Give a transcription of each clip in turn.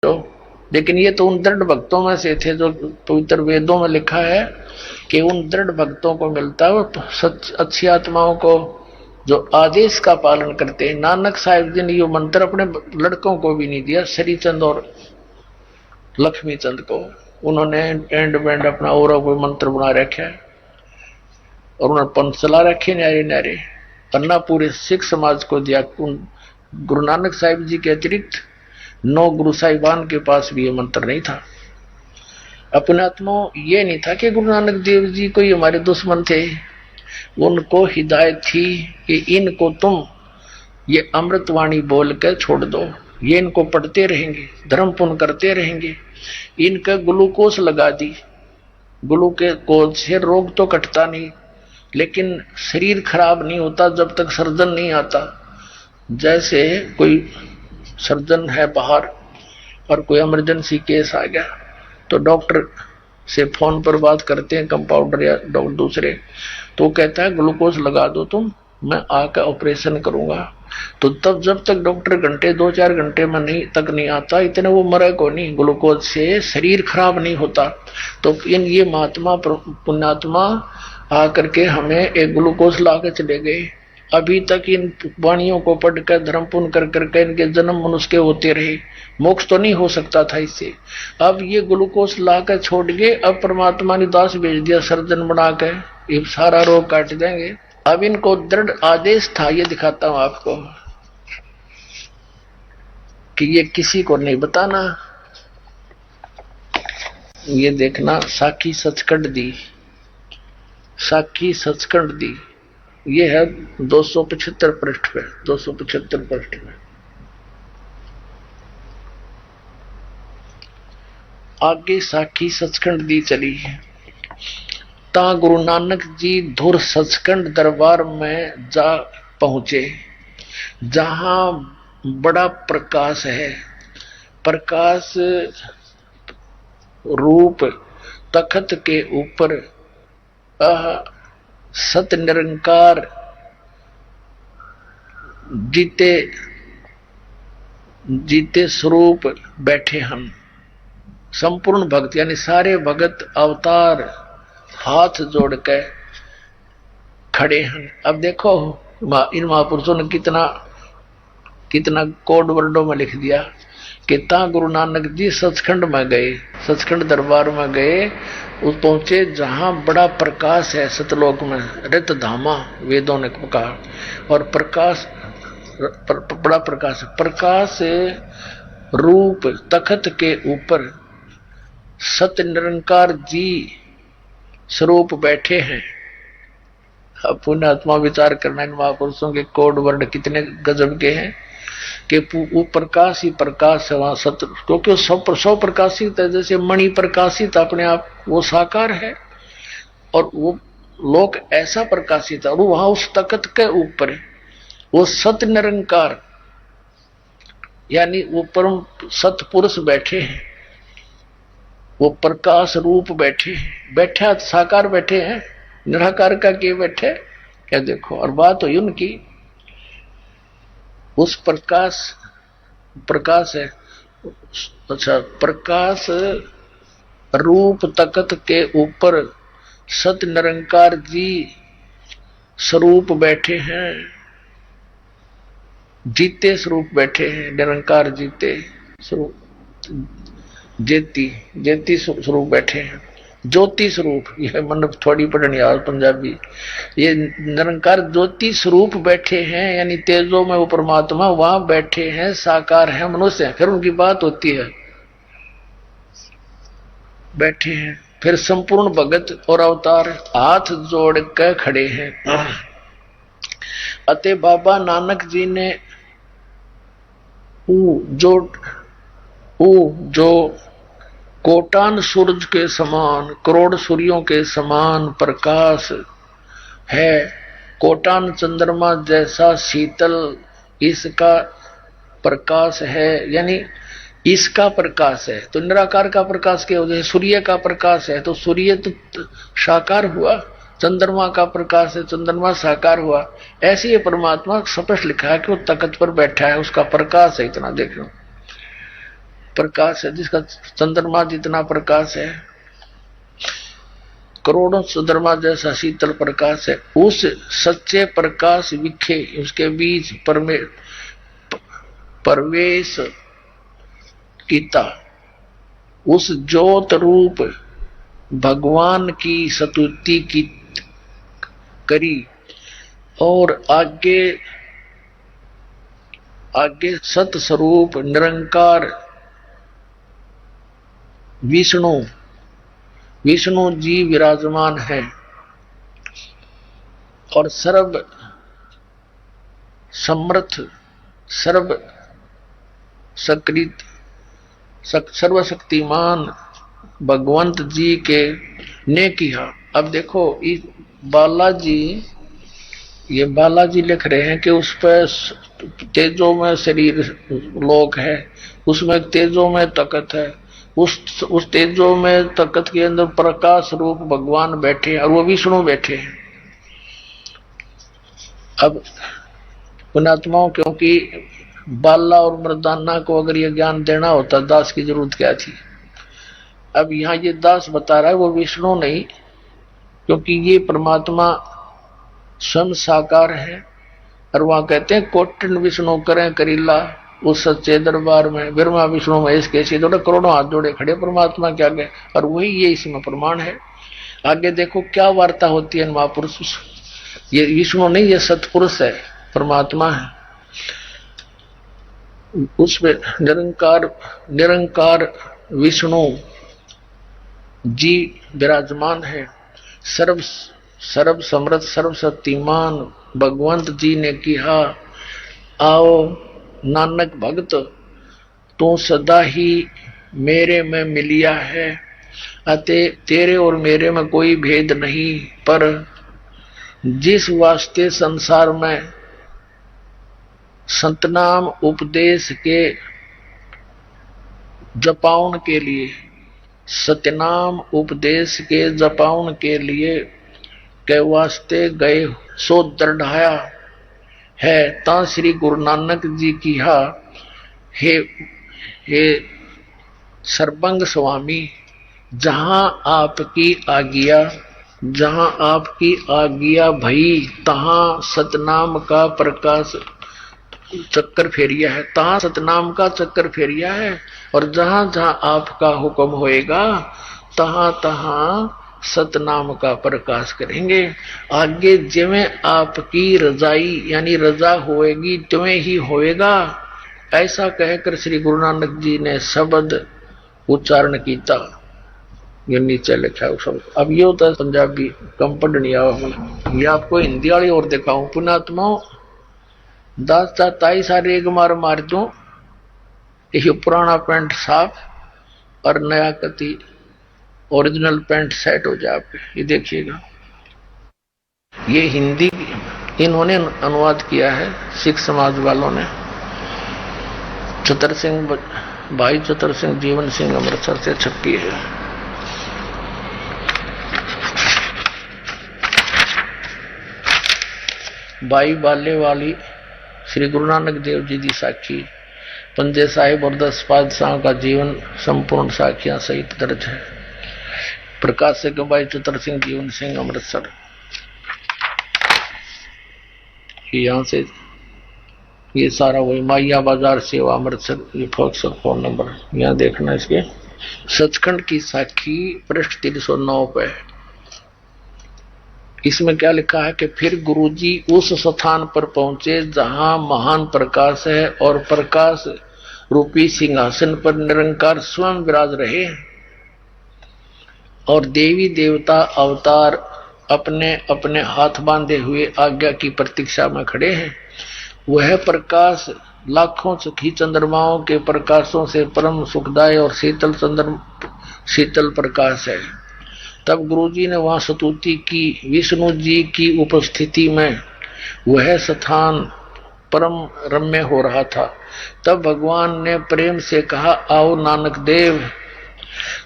तो। लेकिन ये तो उन दृढ़ भक्तों में से थे जो पवित्र वेदों में लिखा है कि उन दृढ़ भक्तों को मिलता है, वो अच्छी आत्माओं को जो आदेश का पालन करते हैं। नानक साहिब जी ने ये मंत्र अपने लड़कों को भी नहीं दिया, श्री चंद और लक्ष्मी चंद को। उन्होंने एंड बैंड अपना और कोई मंत्र बना रखा है और उन्होंने पंथ चला रखे न्यारे न्यारे, पन्ना पूरे सिख समाज को दिया। गुरु नानक साहिब जी के अतिरिक्त 9 गुरु साहिबान के पास भी ये मंत्र नहीं था। अपने आत्मा ये नहीं था कि गुरु नानक देव जी कोई हमारे दुश्मन थे, उनको हिदायत थी कि इनको तुम ये अमृतवाणी बोल कर छोड़ दो, ये इनको पढ़ते रहेंगे, धर्म पुण्य करते रहेंगे। इनका ग्लूकोज लगा दी, ग्लूकोज से रोग तो कटता नहीं, लेकिन शरीर खराब नहीं होता जब तक सर्जन नहीं आता। जैसे कोई सर्जन है बाहर और कोई इमरजेंसी केस आ गया तो डॉक्टर से फोन पर बात करते हैं, कंपाउंडर या डॉक्टर दूसरे, तो कहता है ग्लूकोज लगा दो तुम, मैं आकर ऑपरेशन करूंगा। तो तब जब तक डॉक्टर घंटे 2-4 घंटे में नहीं आता, इतने वो मरे को नहीं, ग्लूकोज से शरीर खराब नहीं होता। तो इन ये महात्मा पुण्यात्मा आकर के हमें एक ग्लूकोज ला के चले गए। अभी तक इन वाणियों को पढ़कर धर्म पुण्य कर करके इनके जन्म मनुष्य के होते रहे, मोक्ष तो नहीं हो सकता था इससे। अब ये ग्लूकोज ला कर छोड़ गए, अब परमात्मा ने दास भेज दिया सर्जन बना कर, ये सारा रोग काट देंगे। अब इनको दृढ़ आदेश था, ये दिखाता हूं आपको कि ये किसी को नहीं बताना। ये देखना, साखी सचखंड दी, साखी सचखंड दी, ये है 275 पृष्ठ पे, 275 पृष्ठ में। आगे साखी सचखंड दी चली है। ता गुरु नानक जी धुर सचखंड दरबार में जा पहुंचे, जहां बड़ा प्रकाश है, प्रकाश रूप तखत के ऊपर सत निरंकार जीते जीते स्वरूप बैठे। हम संपूर्ण भक्त यानी सारे भगत अवतार हाथ जोड़ के खड़े हैं। अब देखो इन महापुरुषों ने कितना कितना कोड वर्डों में लिख दिया कि ता गुरु नानक जी सचखंड में गए, सचखंड दरबार में गए, उस पहुंचे जहां बड़ा प्रकाश है, सतलोक में रित धामा वेदों ने कहा। और प्रकाश बड़ा प्रकाश, प्रकाश रूप तखत के ऊपर सत्य निरंकार जी स्वरूप बैठे हैं। अब पुण्यात्मा विचार करना, इन महापुरुषों के कोड वर्ड कितने गजब के हैं कि वो प्रकाश ही प्रकाश है वहां सत्य, क्योंकि सौ प्रकाशित है, जैसे मणि प्रकाशित अपने आप वो साकार है और वो लोक ऐसा प्रकाशित है। और वहां उस तखत के ऊपर वो सत्य निरंकार यानी वो परम सतपुरुष बैठे हैं, वो प्रकाश रूप बैठे हैं। बैठा साकार बैठे हैं, निराकार का के बैठे क्या देखो। और बात हुई उनकी उस प्रकाश है, अच्छा प्रकाश रूप तखत के ऊपर सत निरंकार जी स्वरूप बैठे हैं, जीते स्वरूप बैठे हैं, निरंकार जीते स्वरूप, जेती स्वरूप बैठे हैं, ज्योति स्वरूप। यह मतलब थोड़ी पढ़नी यार पंजाबी, ये निरंकार ज्योति स्वरूप बैठे हैं, यानी तेजो में वो परमात्मा वहां बैठे हैं, साकार है, मनुष्य है। फिर उनकी बात होती है, बैठे हैं। फिर संपूर्ण भगत और अवतार हाथ जोड़ कर खड़े हैं। अते बाबा नानक जी ने जो कोटान सूरज के समान, करोड़ सूर्यों के समान प्रकाश है, कोटान चंद्रमा जैसा शीतल इसका प्रकाश है, यानी इसका प्रकाश है। तो निराकार का प्रकाश क्या होता है? सूर्य का प्रकाश है, तो सूर्य तो साकार हुआ, चंद्रमा का प्रकाश है, चंद्रमा साकार हुआ। ऐसे ही परमात्मा स्पष्ट लिखा है कि वो तखत पर बैठा है, उसका प्रकाश है, इतना देख लो। प्रकाश है, जिसका चंद्रमा जितना प्रकाश है, करोड़ों चंद्रमा जैसा शीतल प्रकाश है, उस सच्चे प्रकाश विखे उसके बीच प्रवेश कीता, उस ज्योत रूप भगवान की स्तुति की करी और आगे आगे सत स्वरूप निरंकार विष्णु जी विराजमान है और सर्व समर्थ सर्व सकृत सर्वशक्तिमान भगवंत जी के ने किया। अब देखो इस बालाजी, ये बालाजी लिख रहे हैं कि उस पर तेजो में शरीर लोक है, उसमें तेजो में तकत है, उस तेजो में तकत के अंदर प्रकाश रूप भगवान बैठे हैं और वो विष्णु बैठे हैं। अब पुणात्माओं, क्योंकि बाला और मर्दाना को अगर ये ज्ञान देना होता दास की जरूरत क्या थी। अब यहाँ ये दास बता रहा है वो विष्णु नहीं, क्योंकि ये परमात्मा स्वयं साकार है और वहां कहते हैं कोटिन विष्णु करें करीला उस सच्चे दरबार में, ब्रह्मा विष्णु महेश कैसे जोड़े करोड़ों हाथ जोड़े खड़े परमात्मा के आगे, और वही ये इसमें प्रमाण है। आगे देखो क्या वार्ता होती है महापुरुष, ये विष्णु नहीं, ये सतपुरुष है, परमात्मा है, उसमें निरंकार विष्णु जी विराजमान है। सर्व समर्थ सर्व शक्तिमान भगवंत जी ने कहा, आओ नानक भक्त तू सदा ही मेरे में मिलिया है, अते तेरे और मेरे में कोई भेद नहीं, पर जिस वास्ते संसार में संतनाम उपदेश के जपाउन के लिए, सत्यनाम उपदेश के जपाउन के लिए के वास्ते गए सो दृढ़ाया है, ता श्री गुरु नानक जी की हे सर्वंग स्वामी, जहां आपकी आज्ञा भई तहां सतनाम का प्रकाश चक्कर फेरिया है, तहां सतनाम का चक्कर फेरिया है, और जहां जहां आपका हुक्म होएगा तहां तहां सतनाम का प्रकाश करेंगे। आगे जिवें आपकी रजाई यानी रजा होएगी तुम्हें ही होएगा, ऐसा कहकर श्री गुरु नानक जी ने शब्द उच्चारण किया। ये नीचे लिखा है सब। अब ये होता है पंजाबी कम पढ़नी आओ, ये आपको हिंदी वाली और दिखाऊं। पुणात्मा दास ताई सारे एक मार दूं, ये पुराना पैंट साफ और नया कति ओरिजिनल पैंट सेट हो जाए आपके। ये देखिएगा, ये हिंदी इन्होंने अनुवाद किया है सिख समाज वालों ने, चतर सिंह भाई चतर सिंह जीवन सिंह अमृतसर से छपी है। बाई बाले वाली श्री गुरु नानक देव जी की साखी, पंजे साहिब और 10 पातशाह का जीवन संपूर्ण साखियां सहित दर्ज है। प्रकाशक भाई चतर सिंह जीवन सिंह अमृतसर। यहाँ से ये सारा वही माइया बाजार सेवा अमृतसर, ये फोन नंबर यहाँ देखना। इसके सचखंड की साखी पृष्ठ 309 पे इसमें क्या लिखा है कि फिर गुरुजी उस स्थान पर पहुंचे जहां महान प्रकाश है और प्रकाश रूपी सिंहासन पर निरंकार स्वयं विराज रहे, और देवी देवता अवतार अपने अपने हाथ बांधे हुए आज्ञा की प्रतीक्षा में खड़े हैं। वह प्रकाश लाखों सखी चंद्रमाओं के प्रकाशों से परम सुखदायी और शीतल प्रकाश है। तब गुरुजी ने वहां स्तुति की। विष्णु जी की उपस्थिति में वह स्थान परम रम्य हो रहा था। तब भगवान ने प्रेम से कहा, आओ नानक देव,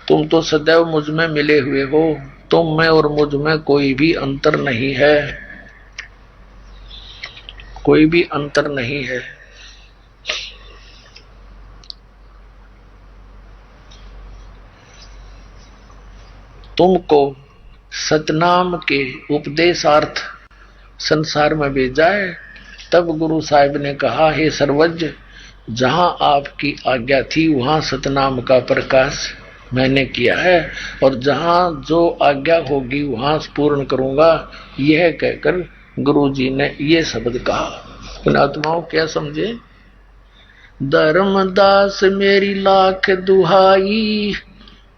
तुम तो सदैव मुझ में मिले हुए हो, तुम में और मुझ में कोई भी अंतर नहीं है, कोई भी अंतर नहीं है। तुमको सतनाम के उपदेशार्थ संसार में भेजा है। तब गुरु साहिब ने कहा, हे सर्वज्ञ, जहां आपकी आज्ञा थी वहां सतनाम का प्रकाश मैंने किया है, और जहां जो आज्ञा होगी वहां पूर्ण करूंगा। यह कहकर गुरु जी ने ये शब्द कहा। आत्माओं क्या समझे? धर्मदास मेरी लाख दुहाई,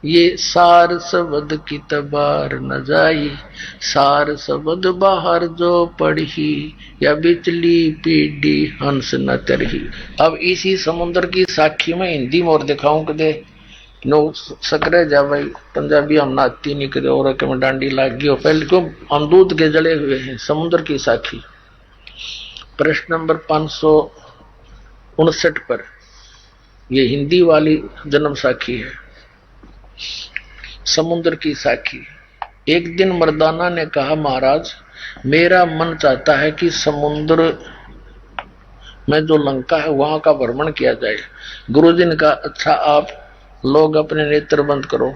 ये सार शब्द की तबार न जाई। सार शब्द बाहर जो पढ़ी, या बिचली पीढ़ी हंस न तरही। अब इसी समुद्र की साखी में हिंदी में और दिखाऊं कदे नो सकरे जा भाई, पंजाबी हम नाती नहीं करे और के डांडी लाग गई हो। पहले क्यों हम दूध के जले हुए हैं। समुद्र की साखी प्रश्न नंबर 559 पर, ये हिंदी वाली जन्म साखी है, समुद्र की साखी। एक दिन मर्दाना ने कहा, महाराज मेरा मन चाहता है कि समुद्र में जो लंका है वहां का भ्रमण किया जाए। गुरुजी ने कहा, अच्छा आप लोग अपने नेत्र बंद करो।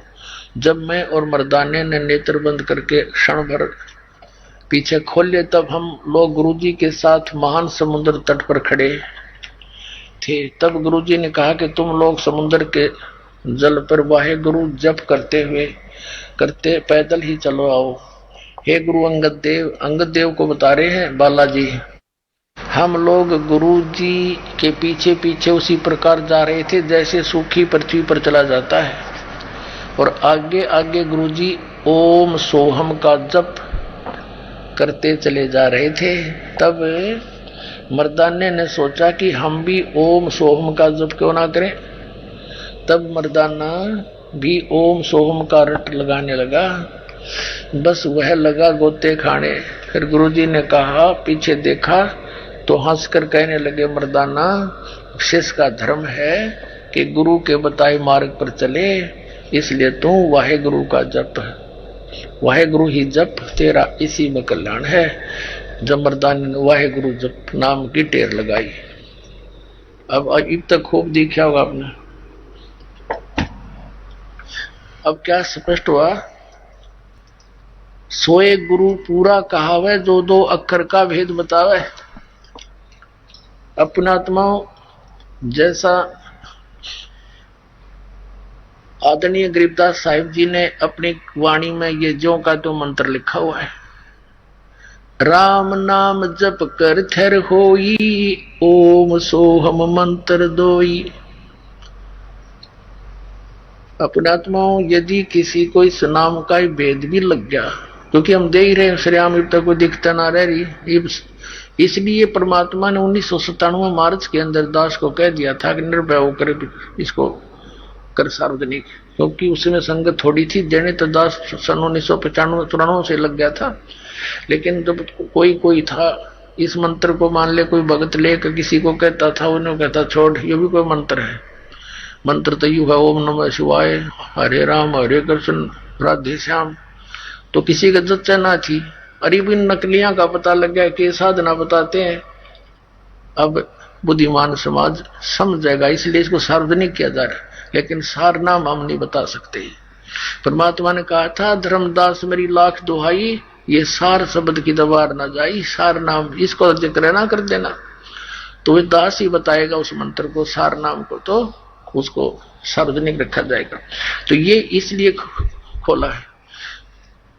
जब मैं और मर्दाने ने नेत्र बंद करके क्षण भर पीछे खोले, तब हम लोग गुरुजी के साथ महान समुद्र तट पर खड़े थे। तब गुरुजी ने कहा कि तुम लोग समुद्र के जल पर वाहे गुरु जप करते पैदल ही चलो आओ। हे गुरु अंगद देव को बता रहे हैं बालाजी, हम लोग गुरु जी के पीछे पीछे उसी प्रकार जा रहे थे जैसे सूखी पृथ्वी पर चला जाता है, और आगे आगे गुरु जी ओम सोहम का जप करते चले जा रहे थे। तब मर्दाने ने सोचा कि हम भी ओम सोहम का जप क्यों ना करें। तब मर्दाना भी ओम सोहम का रट लगाने लगा। बस वह लगा गोते खाने। फिर गुरुजी ने कहा, पीछे देखा तो हंसकर कहने लगे, मर्दाना शिष्य का धर्म है कि गुरु के बताए मार्ग पर चले, इसलिए तू वाहे गुरु का जप, वाहे गुरु ही जप, तेरा इसी में कल्याण है। जब मर्दाने ने वाहे गुरु जप नाम की टेर लगाई। अब तक खूब देखा होगा आपने। अब क्या स्पष्ट हुआ? सोए गुरु पूरा कहावे, जो दो अक्षर का भेद बतावे। अपना आत्माओं, जैसा आदरणीय गरीबदास साहिब जी ने अपनी वाणी में ये ज्यों का तो मंत्र लिखा हुआ है, राम नाम जप कर थर होई, ओम सोहम मंत्र दोई। अपने आत्माओं, यदि किसी को इस नाम का भेद भी लग गया, क्योंकि हम देख रहे हैं श्री राम अब तक कोई दिखता ना रह रही, इसलिए परमात्मा ने 1997 मार्च के अंदर दास को कह दिया था कि निर्भय होकर इसको कर सार्वजनिक, क्योंकि उसमें संगत थोड़ी थी। देने तो दास सन 1995-94 से लग गया था, लेकिन जब कोई था इस मंत्र को मान ले, कोई भगत लेकर किसी को कहता था, उन्हें कहता छोड़, ये भी कोई मंत्र है। मंत्र तो यू है, ओम नमः शिवाय, हरे राम हरे कृष्ण राधे श्याम। तो किसी का जच्चा ना थी। अरे भी नकलियां का पता लग गया कि साधना बताते हैं। अब बुद्धिमान समाज समझ जाएगा, इसलिए इसको सार्वजनिक किया जा रहा है, लेकिन सार नाम हम नहीं बता सकते। परमात्मा ने कहा था, धर्मदास मेरी लाख दुहाई, ये सार शब्द की दबार ना जाई। सार नाम इसको जिक्र ना कर देना, तो वे दास ही बताएगा उस मंत्र को, सार नाम को, तो उसको सार्वजनिक रखा जाएगा। तो ये इसलिए खोला है।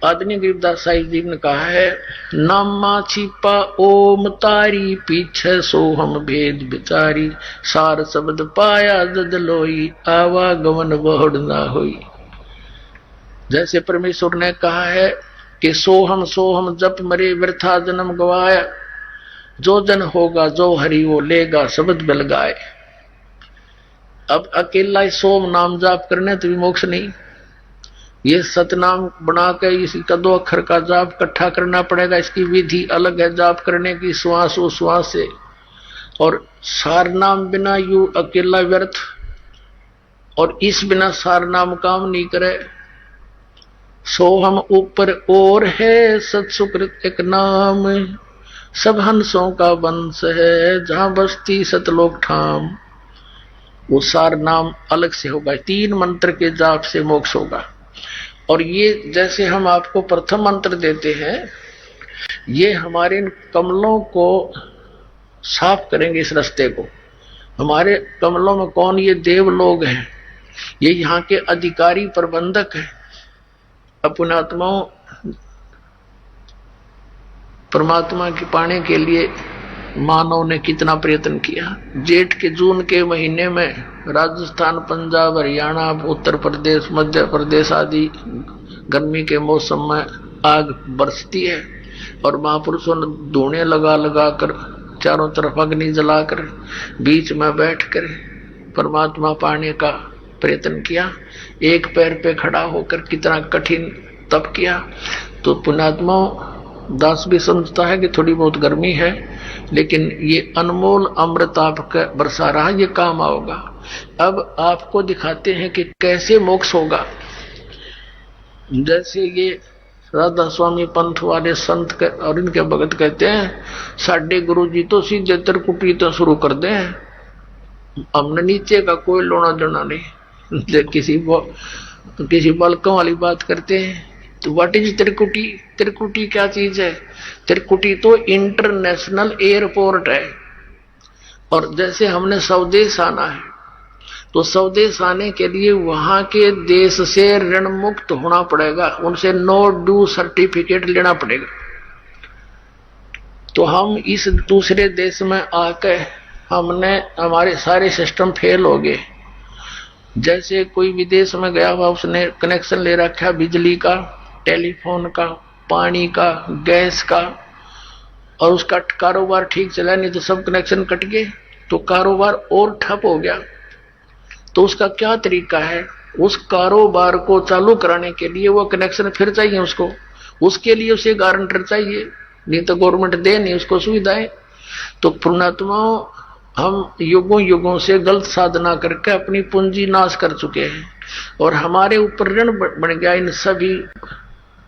आदरणीय गरीबदास साहिब जी ने कहा है, नामा छिपा ओम तारी, पीछे सोहम भेद बिचारी, सार शब्द पाया जद लोई, आवागमन बहुड़ ना होई। जैसे परमेश्वर ने कहा है कि सोहम सोहम जप मरे वृथा जन्म गवाया, जो जन होगा जो हरि वो लेगा शब्द बल गाए। अब अकेला ही सोम नाम जाप करने तो भी मोक्ष नहीं, ये सतनाम बना के इसका 2 अक्षर का जाप इकट्ठा करना पड़ेगा। इसकी विधि अलग है जाप करने की, श्वास उश्वास से। और सार नाम बिना यू अकेला व्यर्थ, और इस बिना सार नाम काम नहीं करे। सोहम ऊपर और है सत्सुकृत एक नाम, सब हंसों का वंश है, जहां बसती सतलोक ठाम। वो सार नाम अलग से होगा, 3 मंत्र के जाप से मोक्ष होगा। और ये जैसे हम आपको प्रथम मंत्र देते हैं, ये हमारे इन कमलों को साफ करेंगे, इस रास्ते को। हमारे कमलों में कौन? ये देव लोग हैं, ये यहाँ के अधिकारी प्रबंधक हैं। अपने आत्माओं परमात्मा के पाने के लिए मानव ने कितना प्रयत्न किया। जेठ के जून के महीने में राजस्थान, पंजाब, हरियाणा, उत्तर प्रदेश, मध्य प्रदेश आदि गर्मी के मौसम में आग बरसती है और महापुरुषों ने धुएं लगा लगा कर चारों तरफ अग्नि जलाकर बीच में बैठकर परमात्मा पाने का प्रयत्न किया। एक पैर पे खड़ा होकर कितना कठिन तप किया। तो पुण्यात्मा दास भी समझता है कि थोड़ी बहुत गर्मी है, लेकिन ये अनमोल अमृत आपका बरसा रहा, ये काम आओगा। अब आपको दिखाते हैं कि कैसे मोक्ष होगा। जैसे ये राधा स्वामी पंथ वाले संत और इनके भगत कहते हैं, साढ़े गुरु जी तो सीधे त्रिकुटी तो शुरू कर दे, हमने नीचे का कोई लोना देना नहीं। किसी बालकों वाली बात करते हैं। तो व्हाट इज त्रिकुटी? त्रिकुटी क्या चीज है? त्रिकुटी तो इंटरनेशनल एयरपोर्ट है। और जैसे हमने स्वदेश आना है, तो स्वदेश आने के लिए वहां के देश से ऋण मुक्त होना पड़ेगा, उनसे नो ड्यू सर्टिफिकेट लेना पड़ेगा। तो हम इस दूसरे देश में आकर हमारे सारे सिस्टम फेल हो गए। जैसे कोई विदेश में गया हुआ, उसने कनेक्शन ले रखा बिजली का, टेलीफोन का, पानी का, गैस का, और उसका कारोबार ठीक चला, नहीं तो सब कनेक्शन कट गए, तो कारोबार और ठप हो गया। तो उसका क्या तरीका है? उस कारोबार को चालू कराने के लिए वो कनेक्शन फिर चाहिए उसको, उसके लिए उसे गारंटर चाहिए, नहीं तो गवर्नमेंट दे नहीं उसको सुविधाएं। तो पुण्यात्माओं, हम युगों युगों से गलत साधना करके अपनी पूंजी नाश कर चुके हैं और हमारे ऊपर ऋण बन गया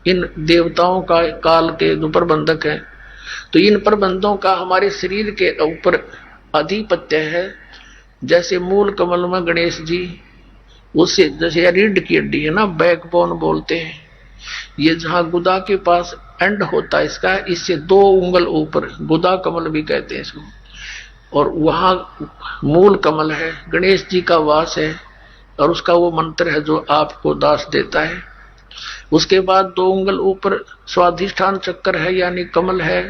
इन देवताओं का, काल के जो प्रबंधक हैं। तो इन प्रबंधों का हमारे शरीर के ऊपर आधिपत्य है। जैसे मूल कमल में गणेश जी, उससे जैसे रीढ़ की हड्डी है ना, बैकबोन बोलते हैं, ये जहां गुदा के पास एंड होता है इसका, इससे 2 उंगल ऊपर गुदा कमल भी कहते हैं इसको, और वहां मूल कमल है, गणेश जी का वास है, और उसका वो मंत्र है जो आपको दास देता है। उसके बाद 2 उंगल ऊपर स्वाधिष्ठान चक्र है, यानी कमल है,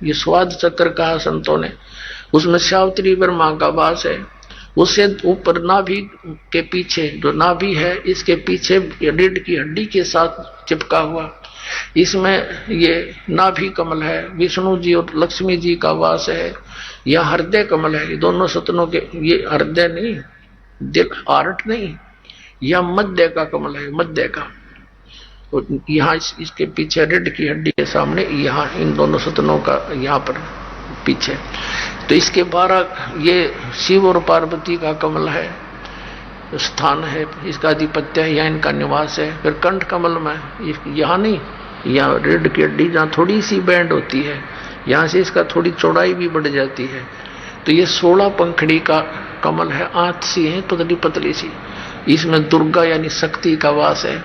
ये स्वाद चक्र कहा संतों ने, उसमें सावित्री ब्रह्मा का वास है। उससे ऊपर नाभि के पीछे जो नाभि है, इसके पीछे रीढ़ की हड्डी के साथ चिपका हुआ, इसमें ये नाभि कमल है, विष्णु जी और लक्ष्मी जी का वास है। यह हृदय कमल है, ये दोनों सतनों के, ये हृदय नहीं, दिल, हार्ट नहीं, यह मध्य का कमल है, मध्य का। और यहाँ इसके पीछे रीढ़ की हड्डी के सामने, यहाँ इन दोनों सतनों का यहाँ पर पीछे। तो इसके 12 ये शिव और पार्वती का कमल है, स्थान है, इसका आधिपत्य है, यहाँ इनका निवास है। फिर कंठ कमल में यहाँ नहीं, यहाँ रीढ़ की हड्डी जहाँ थोड़ी सी बैंड होती है, यहाँ से इसका थोड़ी चौड़ाई भी बढ़ जाती है। तो ये 16 पंखड़ी का कमल है, 8 सी है पतली पतली सी, इसमें दुर्गा यानी शक्ति का वास है।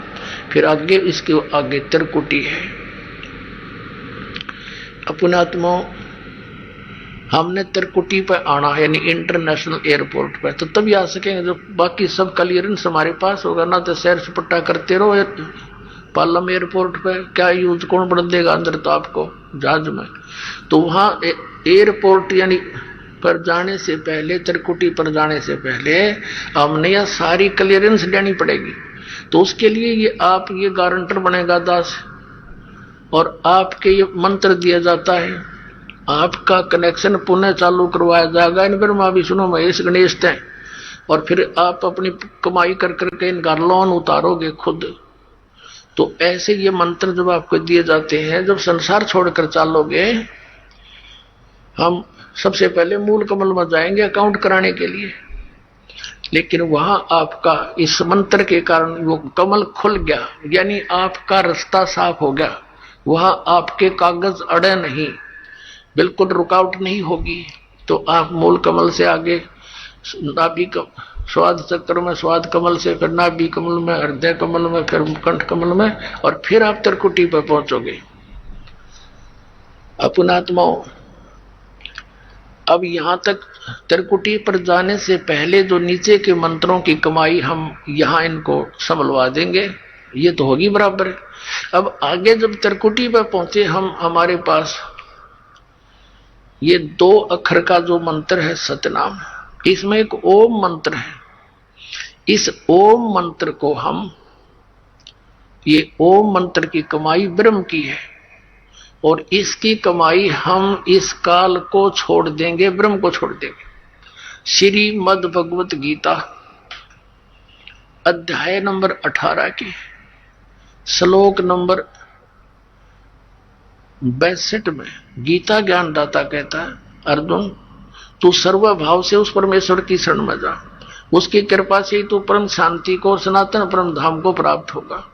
फिर आगे इसके आगे त्रिकुटी है। अपनात्मा हमने त्रिकुटी पर आना है, यानी इंटरनेशनल एयरपोर्ट पर, तो तभी आ सकेंगे जब बाकी सब क्लियरेंस हमारे पास होगा। ना तो सैर सपट्टा करते रहो पालम एयरपोर्ट पे, क्या यूज कौन बढ़ देगा अंदर तो आपको जहाज में। तो वहां एयरपोर्ट यानी पर जाने से पहले, त्रिकुटी पर जाने से पहले हमने यह सारी क्लियरेंस लेनी पड़ेगी। तो उसके लिए ये गारंटर बनेगा दास, और आपके ये मंत्र दिया जाता है, आपका कनेक्शन पुनः चालू करवाया जाएगा इन ब्रह्मा विष्णु महेश गणेश तय। और फिर आप अपनी कमाई कर करके इनका लोन उतारोगे खुद। तो ऐसे ये मंत्र जब आपको दिए जाते हैं, जब संसार छोड़कर चालोगे, हम सबसे पहले मूल कमल में जाएंगे अकाउंट कराने के लिए, लेकिन वहां आपका इस मंत्र के कारण वो कमल खुल गया, यानी आपका रास्ता साफ हो गया। वहां आपके कागज अड़े नहीं, बिल्कुल रुकावट नहीं होगी। तो आप मूल कमल से आगे नाभि स्वाद चक्र में, स्वाद कमल से, फिर नाभि कमल में, हृदय कमल में, फिर कंठ कमल में, और फिर आप त्रिकुटी पर पहुंचोगे। अपनात्माओं, अब यहां तक त्रिकुटी पर जाने से पहले जो नीचे के मंत्रों की कमाई हम यहां इनको संभलवा देंगे, ये तो होगी बराबर। अब आगे जब त्रिकुटी पर पहुंचे हम, हमारे पास ये 2 अक्षर का जो मंत्र है सतनाम, इसमें एक ओम मंत्र है। इस ओम मंत्र को हम, ये ओम मंत्र की कमाई ब्रह्म की है, और इसकी कमाई हम इस काल को छोड़ देंगे, ब्रह्म को छोड़ देंगे। श्रीमद् भगवत गीता अध्याय नंबर 18 के श्लोक नंबर 62 में गीता ज्ञानदाता कहता है, अर्जुन तू सर्वभाव से उस परमेश्वर की शरण में जा, उसकी कृपा से ही तू परम शांति को, सनातन परम धाम को प्राप्त होगा।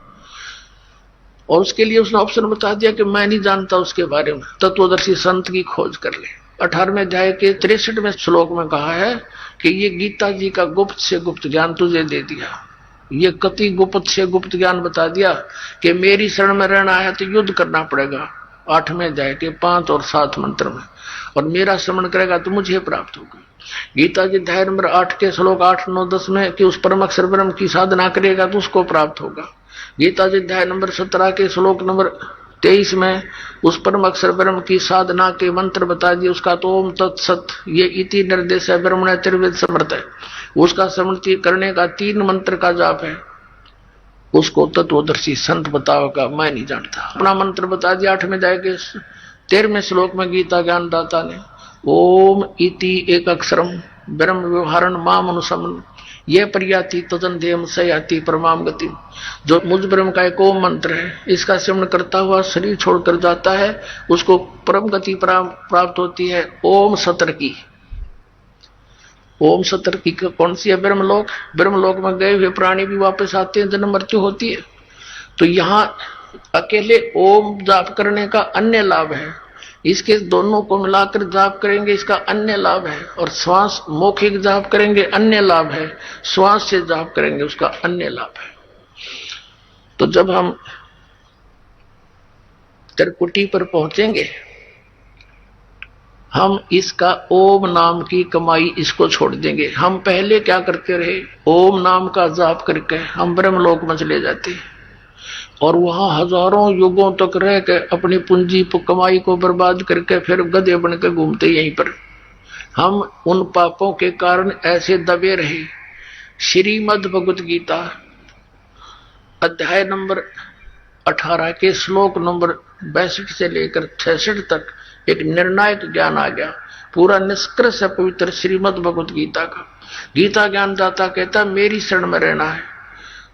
और उसके लिए उसने ऑप्शन बता दिया कि मैं नहीं जानता उसके बारे में, तत्वदर्शी संत की खोज कर ले। 18वें अध्याय के 63वें श्लोक में कहा है कि ये गीता जी का गुप्त से गुप्त ज्ञान तुझे दे दिया। ये कति गुप्त से गुप्त ज्ञान बता दिया कि मेरी शरण में रहना है तो युद्ध करना पड़ेगा, 8वें अध्याय के 5 और 7 मंत्र में, और मेरा श्रवण करेगा तो मुझे प्राप्त होगा। गीता जी अध्याय नंबर 8 के श्लोक 8, 9, 10 में कि उस परम अक्षर ब्रह्म की साधना करेगा तो उसको प्राप्त होगा। गीता जी अध्याय नंबर 17 के श्लोक नंबर 23 में उस परम अक्षर ब्रह्म की साधना के मंत्र बता दिए, उसका तो ओम तत्सत ये इति निर्देश है, ब्रह्मण त्रिवेद समर्थ है, उसका स्मृति करने का 3 मंत्र का जाप है, उसको तत्वदर्शी संत बताओगा, मैं नहीं जानता। अपना मंत्र बता दिया 8वें अध्याय के 13वें श्लोक में गीता ज्ञानदाता ने, ओम इति एक अक्षरम ब्रह्म व्यवहारण माम अनुसमन ये प्रयाति तदन देम सयाति परमाम गति। जो मुझ ब्रह्म का एक ओम मंत्र है, इसका सेवन करता हुआ शरीर छोड़कर जाता है, उसको परम गति प्राप्त होती है। ओम सतर की, ओम सतर की कौन सी है? ब्रह्मलोक। ब्रह्मलोक में गए हुए प्राणी भी वापस आते हैं, जन्म मृत्यु होती है। तो यहाँ अकेले ओम जाप करने का अन्य लाभ है, इसके दोनों को मिलाकर जाप करेंगे इसका अन्य लाभ है, और श्वास मौखिक जाप करेंगे अन्य लाभ है, श्वास से जाप करेंगे उसका अन्य लाभ है। तो जब हम त्रिकुटी पर पहुंचेंगे, हम इसका ओम नाम की कमाई इसको छोड़ देंगे। हम पहले क्या करते रहे, ओम नाम का जाप करके हम ब्रह्मलोक में चले जाते हैं, और वहां हजारों युगों तक रह के अपनी पूंजी कमाई को बर्बाद करके फिर गधे बन के घूमते यहीं पर। हम उन पापों के कारण ऐसे दबे रहे। श्रीमद् भगवत गीता अध्याय नंबर 18 के श्लोक नंबर 62 से लेकर 66 तक एक निर्णायक ज्ञान आ गया। पूरा निष्कर्ष है पवित्र श्रीमद् भगवत गीता का। गीता ज्ञानदाता कहता मेरी शरण में रहना है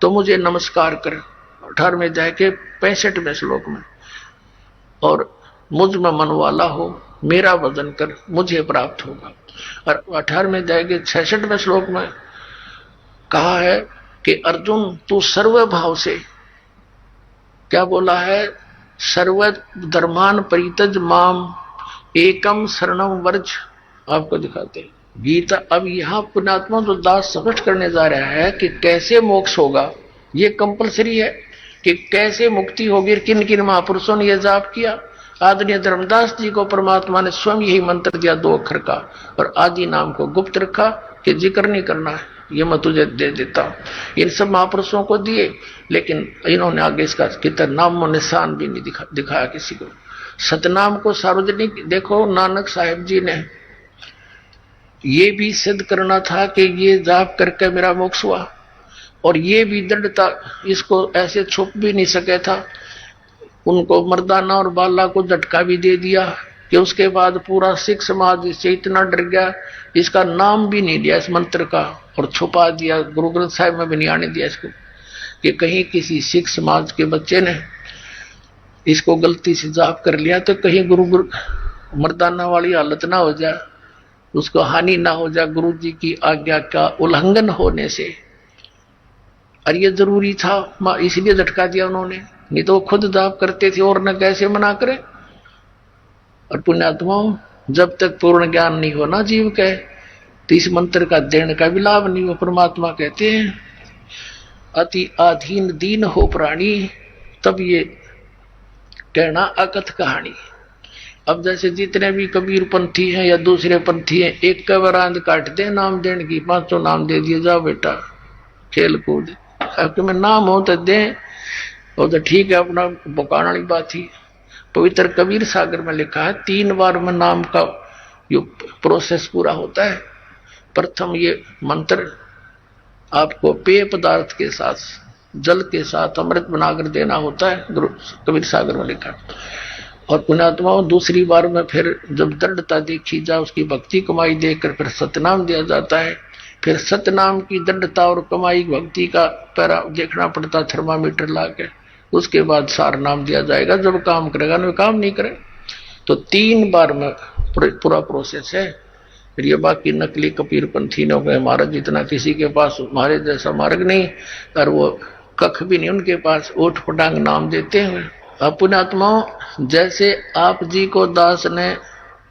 तो मुझे नमस्कार कर, 18वें अध्याय के 65वें श्लोक में, और मुझ में मन वाला हो मेरा भजन कर मुझे प्राप्त होगा। और 18वें अध्याय के 66वें श्लोक में कहा है कि अर्जुन तू सर्वभाव से, क्या बोला है, सर्व धर्मान परित्यज माम एकम शरणम वर्ज। आपको दिखाते हैं गीता। अब यहाँ पुण्यात्मा जो दास स्पष्ट करने जा रहा है कि कैसे मोक्ष होगा, ये कंपलसरी है कि कैसे मुक्ति होगी। किन किन महापुरुषों ने यह जाप किया। आदरणीय धर्मदास जी को परमात्मा ने स्वयं यही मंत्र दिया 2 अक्षर का, और आदि नाम को गुप्त रखा कि जिक्र नहीं करना है, ये मैं तुझे दे देता हूं। इन सब महापुरुषों को दिए, लेकिन इन्होंने आगे इसका कितना नाम और निशान भी नहीं दिखाया किसी को। सतनाम को सार्वजनिक, देखो नानक साहिब जी ने ये भी सिद्ध करना था कि ये जाप करके मेरा मोक्ष हुआ, और ये भी दृढ़ता, इसको ऐसे छुप भी नहीं सके था। उनको मर्दाना और बाला को झटका भी दे दिया कि उसके बाद पूरा सिख समाज इससे इतना डर गया, इसका नाम भी नहीं दिया इस मंत्र का, और छुपा दिया। गुरु ग्रंथ साहिब में भी नहीं आने दिया इसको, कि कहीं किसी सिख समाज के बच्चे ने इसको गलती से जाप कर लिया तो कहीं गुरु मर्दाना वाली हालत ना हो जाए, उसको हानि ना हो जाए गुरु जी की आज्ञा का उल्लंघन होने से। और ये जरूरी था, इसलिए झटका दिया उन्होंने, नहीं तो वो खुद जाप करते थे और न कैसे मना करे। और पुण्यात्माओं, जब तक पूर्ण ज्ञान नहीं होना जीव के, तो इस मंत्र का देने का भी लाभ नहीं। वो परमात्मा कहते हैं अति आधीन दीन हो प्राणी, तब ये कहना अकथ कहानी। अब जैसे जितने भी कबीर पंथी हैं या दूसरे पंथी हैं, एक का बरांद काट दे नाम देने की, 500 नाम दे दिए, जाओ बेटा खेल कूद, आपके में नाम हो तो दे, वो तो ठीक है, अपना बुकाने वाली बात ही। पवित्र कबीर सागर में लिखा है 3 बार में नाम का ये प्रोसेस पूरा होता है। प्रथम ये मंत्र आपको पेय पदार्थ के साथ, जल के साथ अमृत बनाकर देना होता है, गुरु कबीर सागर में लिखा। और पुण्यात्माओं दूसरी बार में फिर जब दृढ़ता देखी जाए, उसकी भक्ति कमाई देखकर फिर सतनाम दिया जाता है। फिर सतनाम की दृढ़ता और कमाई भक्ति का पैरा देखना पड़ता, थर्मामीटर ला के, उसके बाद सार नाम दिया जाएगा। जब काम करेगा ना, काम नहीं करे तो 3 बार में पूरा प्रोसेस है। फिर ये बाकी नकली कबीर पंथी ने गए महाराज, जितना किसी के पास हमारे जैसा मार्ग नहीं और वो कख भी नहीं उनके पास, ओठ पटांग नाम देते हुए। अब पुण्यात्माओं जैसे आप जी को दास ने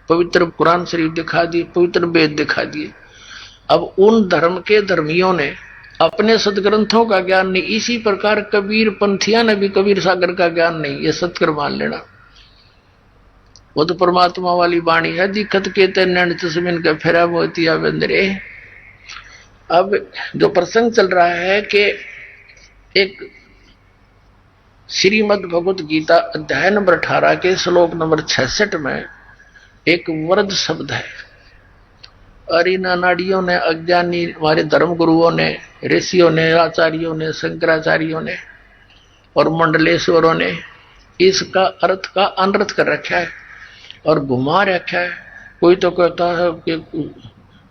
पवित्र कुरान शरीफ दिखा दी, पवित्र वेद दिखा दिए, अब उन धर्म के धर्मियों ने अपने सदग्रंथों का ज्ञान नहीं, इसी प्रकार कबीर पंथिया ने भी कबीर सागर का ज्ञान नहीं, ये सत्कर मान लेना। वो तो परमात्मा वाली वाणी है, दिक्कत के नैन तस्मिन के फेरा मोतिया बंदरे। अब जो प्रसंग चल रहा है कि एक श्रीमद् भगवत गीता अध्याय नंबर 18 के श्लोक नंबर 66 में एक वरद शब्द है। और इन अनाड़ियों ने, अज्ञानी हमारे धर्म गुरुओं ने, ऋषियों ने, आचार्यों ने, शंकराचार्यों ने और मंडलेश्वरों ने इसका अर्थ का अनर्थ कर रखा है और घुमा रखा है। कोई तो कहता है कि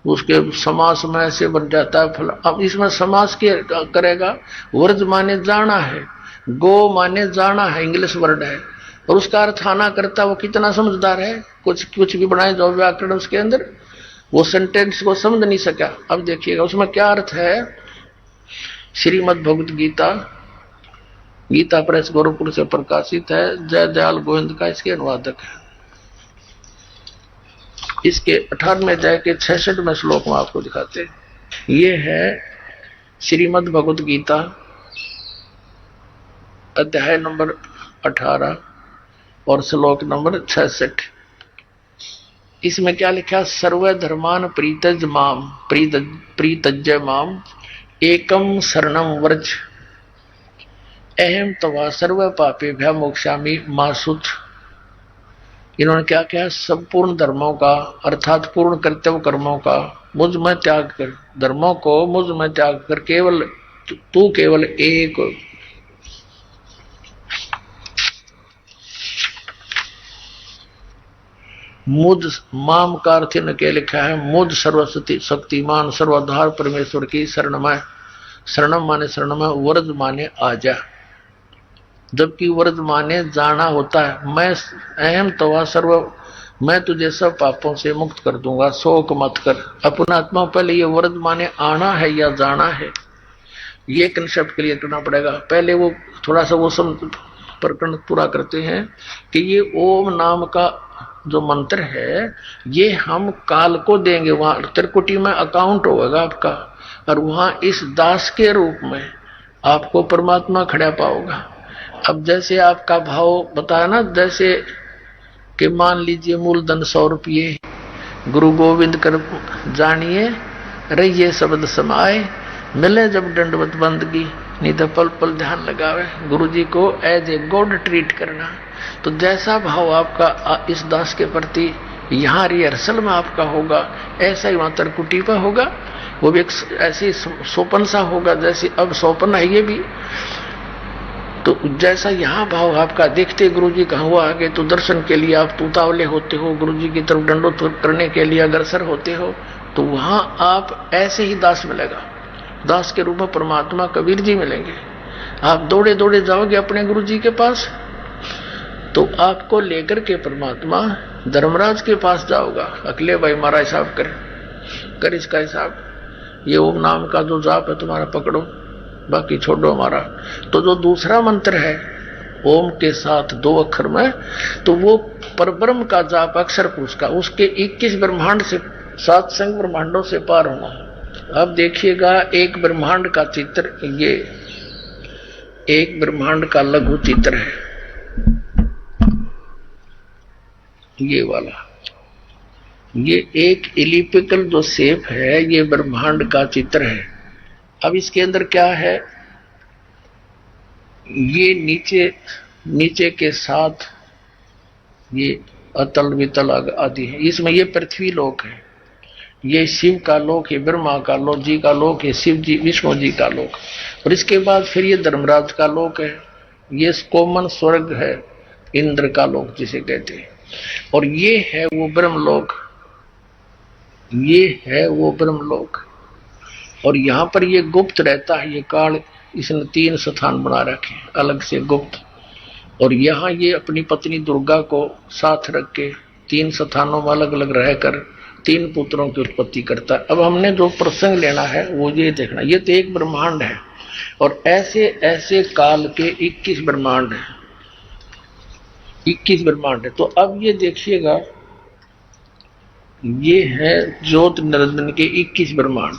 उसके समास में ऐसे बन जाता है फल। अब इसमें समास के करेगा, वर्ज माने जाना है, गो माने जाना है, इंग्लिश वर्ड है, और उसका अर्थ आना करता, वो कितना समझदार है। कुछ भी बनाए जाओ व्याकरण उसके अंदर, वो सेंटेंस को समझ नहीं सका। अब देखिएगा उसमें क्या अर्थ है। श्रीमद् भगवत गीता, गीता प्रेस गोरखपुर से प्रकाशित है, जय दयाल गोविंद का इसके अनुवादक है। इसके 18वें अध्याय के 66वें श्लोक में आपको दिखाते हैं। ये है श्रीमद् भगवत गीता अध्याय नंबर 18 और श्लोक नंबर 66। इसमें क्या लिखा? सर्व धर्मान प्रीतज माम प्रीतज्य माम एकम शरणम व्रज अहम तवा सर्व पापे भ्या मोक्षामि मासुत। इन्होंने क्या क्या? संपूर्ण धर्मों का अर्थात पूर्ण कर्तव्य कर्मों का मुझ में त्याग कर, धर्मों को मुझ में त्याग कर केवल तू केवल एक मुझ माम का अर्थ के लिखा है मुझ सर्वशक्ति शक्तिमान सर्वाधार परमेश्वर की शरणमय। शरणम माने शरणमय, व्रज माने आजा, जबकि व्रज माने जाना होता है। मैं अहम तवा सर्व, मैं तुझे सब पापों से मुक्त कर दूंगा, शोक मत कर। अपना आत्मा पहले ये व्रज माने आना है या जाना है, ये कंसेप्ट क्लियर करना पड़ेगा। पहले वो थोड़ा सा वो सब प्रकरण पूरा करते हैं कि ये ओम नाम का जो मंत्र है ये हम काल को देंगे, वहां त्रिकुटी में अकाउंट होगा आपका, और वहां इस दास के रूप में आपको परमात्मा खड़ा पाओगा। अब जैसे आपका भाव बताया ना, जैसे कि मान लीजिए मूलधन 100 रुपये, गुरु गोविंद कर जानिए रहिए शब्द समाए, मिले जब दंडवत बंदगी नहीं तो पल पल ध्यान लगावे, गुरु जी को एज ए गॉड ट्रीट करना। तो जैसा भाव आपका इस दास के प्रति यहाँ रिहर्सल में आपका होगा, ऐसा ही वहां त्रिकुटी पर होगा। वो भी एक ऐसी सोपन सा होगा जैसे अब सोपन है ये भी। तो जैसा यहाँ भाव आपका देखते गुरु जी कहाँ हुआ आगे, तो दर्शन के लिए आप उतावले होते हो, गुरु जी की तरफ दंडोत करने के लिए अग्रसर होते हो, तो वहां आप ऐसे ही दास मिलेगा। दास के रूप में परमात्मा कबीर जी मिलेंगे। आप दौड़े दौड़े जाओगे अपने गुरु जी के पास, तो आपको लेकर के परमात्मा धर्मराज के पास जाओगा। अकेले भाई महाराज साहब कर इसका हिसाब, ये ओम नाम का जो जाप है तुम्हारा पकड़ो, बाकी छोड़ो हमारा। तो जो दूसरा मंत्र है ओम के साथ 2 अक्षर में, तो वो परब्रह्म का जाप अक्षर पुरुष का, उसके 21 ब्रह्मांड से सात संग ब्रह्मांडों से पार होना। अब देखिएगा एक ब्रह्मांड का चित्र, ये एक ब्रह्मांड का लघु चित्र है, ये वाला, ये एक एलिप्टिकल जो शेप है, ये ब्रह्मांड का चित्र है। अब इसके अंदर क्या है, ये नीचे के साथ ये अतल वितल आदि है, इसमें ये पृथ्वी लोक है, ये शिव का लोक है, ब्रह्मा का लोक जी का लोक है, शिव जी विष्णु जी का लोक। और इसके बाद फिर ये धर्मराज का लोक है, ये कोमन स्वर्ग है, इंद्र का लोक जिसे कहते हैं। और ये है वो ब्रह्मलोक, ये है वो ब्रह्मलोक। और यहां पर ये गुप्त रहता है, ये काल, इसने 3 स्थान बना रखे अलग से गुप्त। और यहाँ ये अपनी पत्नी दुर्गा को साथ रख के 3 स्थानों में अलग अलग रहकर 3 पुत्रों की उत्पत्ति करता है। अब हमने जो प्रसंग लेना है वो ये देखना, ये तो एक ब्रह्मांड है और ऐसे ऐसे काल के 21 ब्रह्मांड है, 21 ब्रह्मांड है। तो अब ये देखिएगा, ये है ज्योत निरंजन के 21 ब्रह्मांड,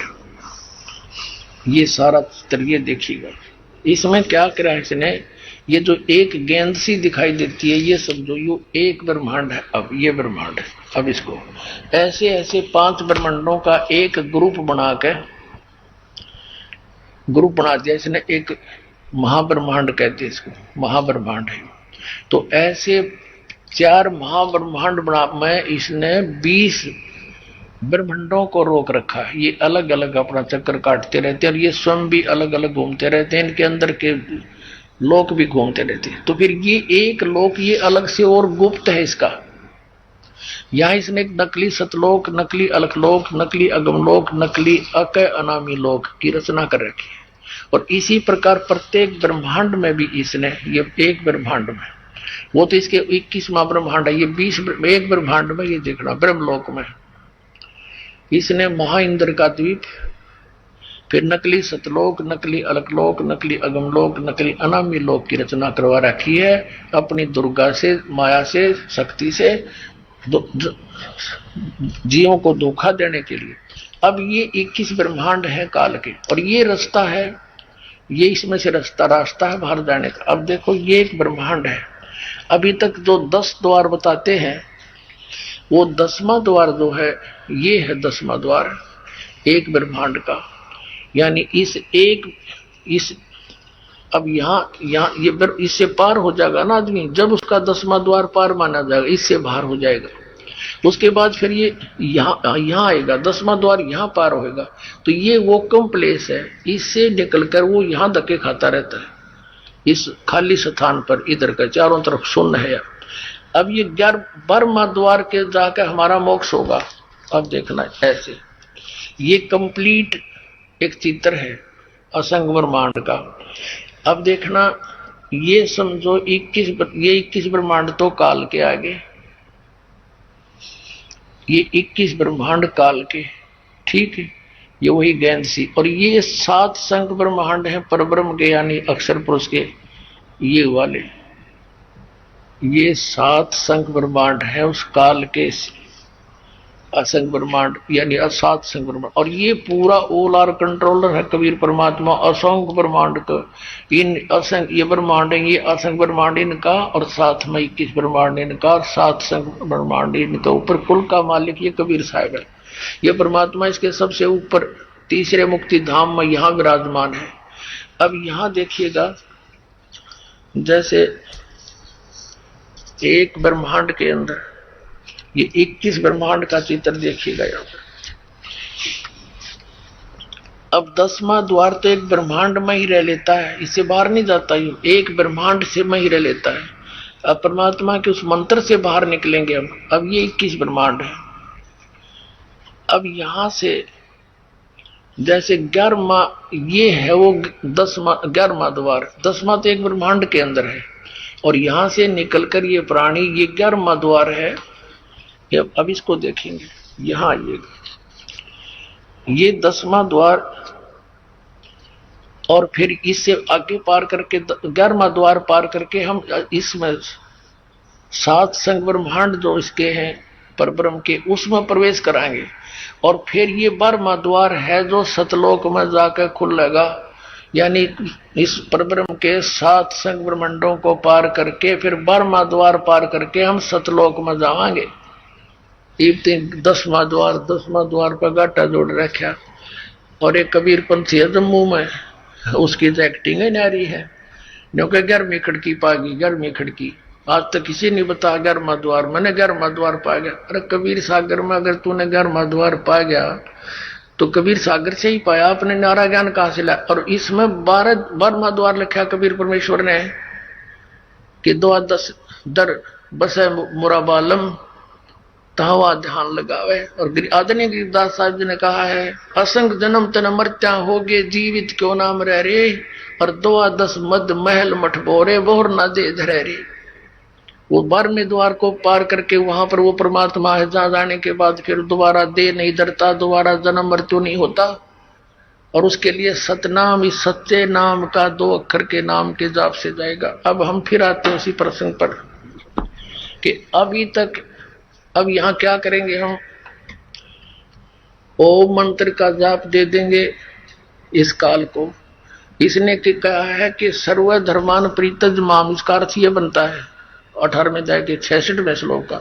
ये सारा चित्र ये देखिएगा। इसमें क्या करा है इसने, ये जो एक गेंद सी दिखाई देती है, ये समझो ये एक ब्रह्मांड है। अब ये ब्रह्मांड है, अब इसको ऐसे ऐसे 5 ब्रह्मांडों का एक ग्रुप बना दिया इसने, एक महाब्रह्मांड कहते हैं इसको, महाब्रह्मांड है। तो ऐसे 4 महाब्रह्मांड में इसने 20 ब्रह्मांडों को रोक रखा है। ये अलग अलग अपना चक्कर काटते रहते हैं और ये स्वयं भी अलग अलग घूमते रहते हैं, इनके अंदर के लोक भी घूमते रहते हैं। तो फिर ये एक लोक ये अलग से और गुप्त है इसका। यहां इसने एक नकली सतलोक, नकली अलखलोक, नकली अगमलोक, नकली अकय अनामी लोक की रचना कर रखी है। और इसी प्रकार प्रत्येक ब्रह्मांड में भी इसने, ये एक ब्रह्मांड में, वो तो इसके 21वां ब्रह्मांड है, ये 20 एक ब्रह्मांड में ये देखना ब्रह्मलोक में इसने महा-इंद्र का द्वीप, फिर नकली सतलोक, नकली अलकलोक, नकली अगमलोक, नकली अनामी लोक की रचना करवा रखी है अपनी दुर्गा से, माया से, शक्ति से जीवों को धोखा देने के लिए। अब ये 21 ब्रह्मांड है काल के, और ये रास्ता है, ये इसमें से रास्ता है बाहर जाने का। अब देखो ये एक ब्रह्मांड है, अभी तक जो 10 द्वार बताते हैं, वो 10वां द्वार जो है, ये है 10वां द्वार एक ब्रह्मांड का। यानी अब यहाँ ये इससे पार हो जाएगा ना आदमी, जब उसका 10वां द्वार पार माना जाएगा, इससे बाहर हो जाएगा। उसके बाद फिर ये यहाँ आएगा, 10वां द्वार यहाँ पार होएगा, तो ये वो कम प्लेस है, इससे निकलकर वो यहाँ धक्के खाता रहता है इस खाली स्थान पर, इधर का चारों तरफ शून्य है। अब ये 12वां द्वार के जाकर हमारा मोक्ष होगा। अब देखना ऐसे, ये कंप्लीट एक चित्र है असंग ब्रह्मांड का। अब देखना, ये समझो 21 ब्रह्मांड तो काल के आगे, ये 21 ब्रह्मांड काल के, ठीक है, ये वही गेंद सी। और ये 7 संग ब्रह्मांड है परब्रह्म के, यानी अक्षर पुरुष के, ये वाले, ये 7 संग ब्रह्मांड है उस काल के असंग ब्रह्मांड, यानी 7 संग ब्रह्मांड। और ये पूरा ऑल आर कंट्रोलर है कबीर परमात्मा असंग ब्रह्मांड का। इन असंग ये ब्रह्मांड है, ये असंग ब्रह्मांड इनका, और साथ में 21 ब्रह्मांड इनका, और 7 संग ब्रह्मांड इनका। ऊपर कुल का मालिक ये कबीर साहब है, ये परमात्मा इसके सबसे ऊपर तीसरे मुक्ति धाम में यहाँ विराजमान है। अब यहाँ देखिएगा, जैसे एक ब्रह्मांड के अंदर ये 21 ब्रह्मांड का चित्र देखिएगा यहाँ पर। अब 10वां द्वार तो एक ब्रह्मांड में ही रह लेता है, इससे बाहर नहीं जाता, एक ब्रह्मांड से में ही रह लेता है। अब परमात्मा के उस मंत्र से बाहर निकलेंगे हम। अब ये 21 ब्रह्मांड है। अब यहां से जैसे 11वां, ये है वो 11वां द्वार, 10वां तो एक ब्रह्मांड के अंदर है, और यहां से निकलकर ये प्राणी, ये 11वां द्वार है। अब इसको देखेंगे, यहां ये 10वां द्वार, और फिर इससे आगे पार करके 11वां द्वार पार करके हम इसमें 7 संग ब्रह्मांड जो इसके हैं, परब्रह्म के, उसमें प्रवेश कराएंगे। और फिर ये 12वां द्वार है जो सतलोक में जाकर खुलेगा, यानी इस परब्रह्म के 7 संग ब्रह्मंडों को पार करके फिर 12वां द्वार पार करके हम सतलोक में जावांगे। 10वां द्वार पर गाटा जोड़ रखा। और एक कबीर पंथी है जम्मू में, उसकी तो एक्टिंग ही नारी है, क्योंकि 11वीं खिड़की पागी, 11वीं खिड़की आज तक किसी ने बता 11वां द्वार, मैंने 11वां द्वार पा गया। अरे कबीर सागर में अगर तूने 11वां द्वार पा गया तो कबीर सागर से ही पाया, अपने नारा ज्ञान कहां से लाया। और इसमें 12वां द्वार लिखा कबीर परमेश्वर ने कि 2-10 दर बसे मुराबालम तहवा ध्यान लगावे। और आदरणीय गिरिदास साहब जी ने कहा है, असंग जन्म तन मरत्या होगे जीवित क्यों नाम रह रे, और 2-10 मद महल मठ बोरे बोर ना दे धरे रे। वो 12वें द्वार को पार करके वहां पर वो परमात्मा है, जहां जाने के बाद फिर दोबारा दे नहीं धरता, दोबारा जन्म मृत्यु नहीं होता। और उसके लिए सतनाम, इस सच्चे नाम का 2 अक्षर के नाम के जाप से जाएगा। अब हम फिर आते हैं उसी प्रसंग पर कि अभी तक, अब यहां क्या करेंगे हम, ओम मंत्र का जाप दे देंगे इस काल को। इसने कहा है कि सर्व धर्मान प्रीतज माम, इसका अर्थ यह बनता है 18वें अध्याय के 66वें श्लोक का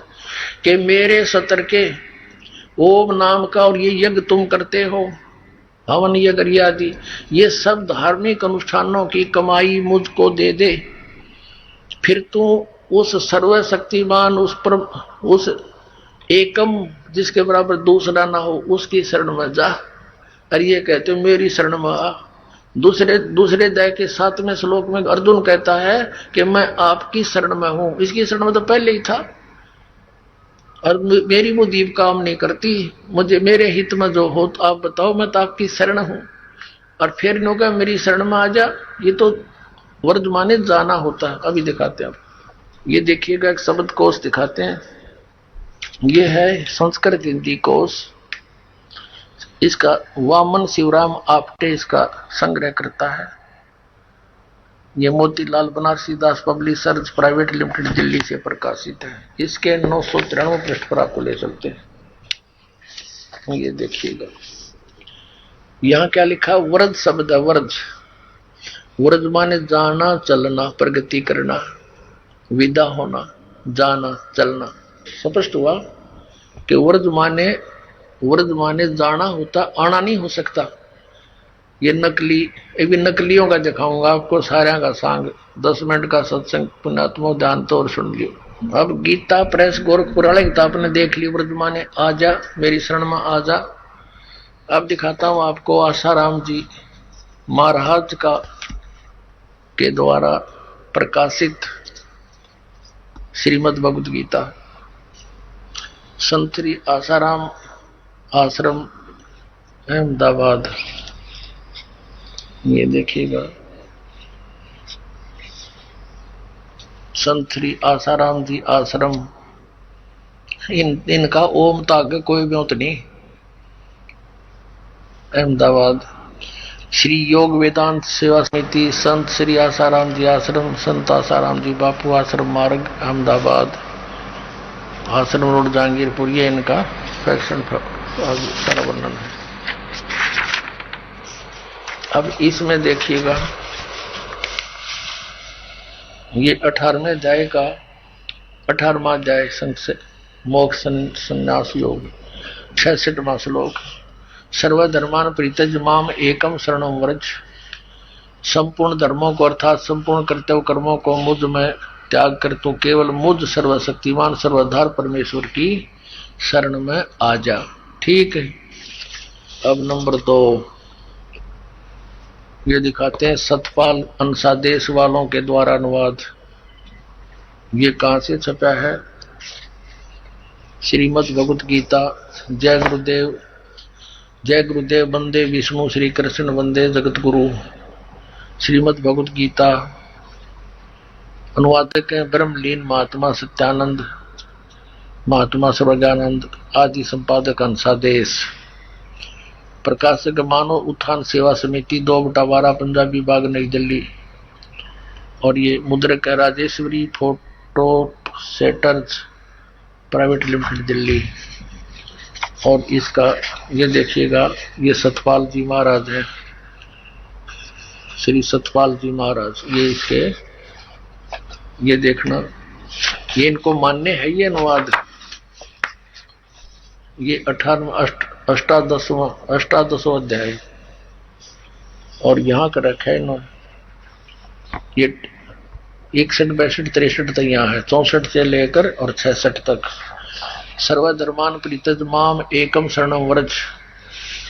कि मेरे सतर के ओम नाम का और ये यज्ञ तुम करते हो, हवन यज्ञ आदि, ये सब धार्मिक अनुष्ठानों की कमाई मुझको दे दे। फिर तू उस सर्वशक्तिमान, उस एकम जिसके बराबर दूसरा ना हो, उसकी शरण में जा। और ये कहते हो मेरी शरण में आ। दूसरे अध्याय के 7वें श्लोक में अर्जुन कहता है कि मैं आपकी शरण में हूं। इसकी शरण में तो पहले ही था, और मेरी वो दीप काम नहीं करती, मुझे मेरे हित में जो हो तो आप बताओ, मैं तो आपकी शरण हूं। और फिर इन्हों का मेरी शरण में आ जा, ये तो वर्तमाने जाना होता है। अभी दिखाते हैं आप, ये देखिएगा एक शब्द कोश दिखाते हैं, ये है संस्कृत हिंदी कोश, इसका वामन शिवराम आपटे इसका संग्रह करता है। ये मोतीलाल बनारसी दास पब्लिशर्स प्राइवेट लिमिटेड दिल्ली से प्रकाशित है। इसके 993 पृष्ठ पर आपको ले चलते हैं। ये देखिएगा यहां क्या लिखा, व्रज शब्द है, व्रज माने जाना चलना, प्रगति करना, विदा होना, जाना चलना। स्पष्ट हुआ कि व्रज माने जाना होता, आना नहीं हो सकता। ये नकली, भी नकलियों का दिखाऊंगा आपको, सारे का सांग 10 मिनट का सत्संग पुण्यात्मा ध्यान तो और सुन लियो। अब गीता प्रेस गोरखपुर वाले किताब ने देख ली, व्रज माने आ जा, मेरी शरण में आ जा। अब दिखाता हूं आपको आसाराम जी महाराज का के द्वारा प्रकाशित श्रीमद् भगवद गीता, संत श्री आसाराम आश्रम अहमदाबाद। ये देखिएगा संत श्री आसाराम जी आश्रम, इनका ओम ताक कोई ब्योत नहीं, अहमदाबाद। श्री योग वेदांत सेवा समिति संत श्री आसाराम जी आश्रम, संत आसाराम जी बापू आश्रम मार्ग अहमदाबाद, आश्रम रोड जहांगीरपुर। ये इनका फैक्शन सारा वर्णन है। अब इसमें देखिएगा ये 18वें अध्याय का 18वां अध्याय मोक्ष संन्यास योग 66वां श्लोक, सर्वधर्मान प्रीतज माम एकम शरणम व्रज। संपूर्ण धर्मों को अर्थात संपूर्ण कर्तव्य कर्मों को मुझ में त्याग कर तू केवल मुझ सर्वशक्तिमान सर्वधार परमेश्वर की शरण में आ जा। ठीक है। अब नंबर 2 ये दिखाते हैं सतपाल अंसादेश वालों के द्वारा अनुवाद। ये कहां से छपा है, श्रीमद् भगवद गीता। जय गुरुदेव वंदे विष्णु श्री कृष्ण वंदे जगत गुरु। श्रीमद् भगवद गीता अनुवादक हैं ब्रह्मलीन महात्मा सत्यानंद, महात्मा सर्वज्ञानंद आदि, संपादक अंसादेश, प्रकाशक मानव उत्थान सेवा समिति 2/12 पंजाबी बाग नई दिल्ली। और ये मुद्रक है Rajeshwari photo setters private limited Delhi. और इसका ये देखिएगा, ये सतपाल जी महाराज है, श्री सतपाल जी महाराज। ये इसके, ये देखना, ये इनको मान्य है ये अनुवाद। ये 18वां अध्याय और यहाँ का रखा है इन्होंने। ये 61, 62, 63 तक यहाँ है, 64 से लेकर और 66 तक। सर्वधर्मान परित्यज माम एकम शरणम व्रज,